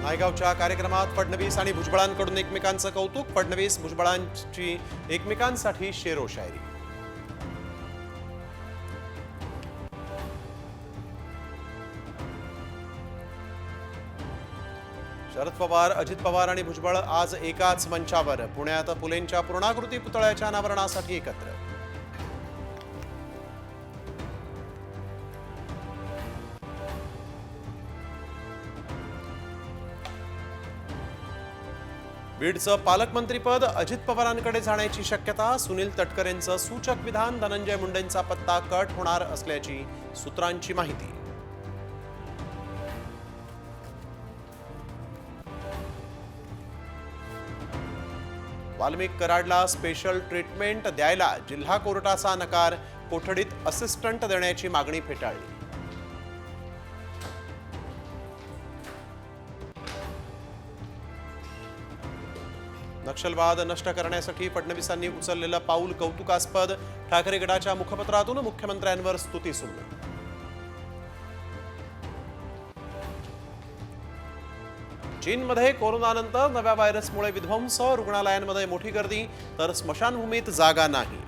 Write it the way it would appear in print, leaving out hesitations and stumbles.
नायगावच्या कार्यक्रमात फडणवीस आणि भुजबळांकडून एकमेकांचं कौतुक. फडणवीस भुजबळांची एकमेकांसाठी शेरो शायरी. शरद पवार, अजित पवार आणि भुजबळ आज एकाच मंचावर. पुण्यात फुलेंच्या पूर्णाकृती पुतळ्याच्या अनावरणासाठी एकत्र. बीडचं पालकमंत्रीपद अजित पवारांकडे जाण्याची शक्यता. सुनील तटकरेंचं सूचक विधान. धनंजय मुंडेंचा पत्ता कट होणार असल्याची सूत्रांची माहिती. वाल्मिक कराडला स्पेशल ट्रीटमेंट द्यायला जिल्हा कोर्टाचा नकार. कोठडीत असिस्टंट देण्याची मागणी फेटाळली. नक्षलवाद नष्ट करण्यासाठी फडणवीसांनी उचललेलं पाऊल कौतुकास्पद. ठाकरे गटाच्या मुखपत्रातून मुख्यमंत्र्यांवर स्तुतीसुमन. चीनमध्ये कोरोनानंतर नव्या व्हायरसमुळे विध्वंस. रुग्णालयांमध्ये मोठी गर्दी तर स्मशानभूमीत जागा नाही.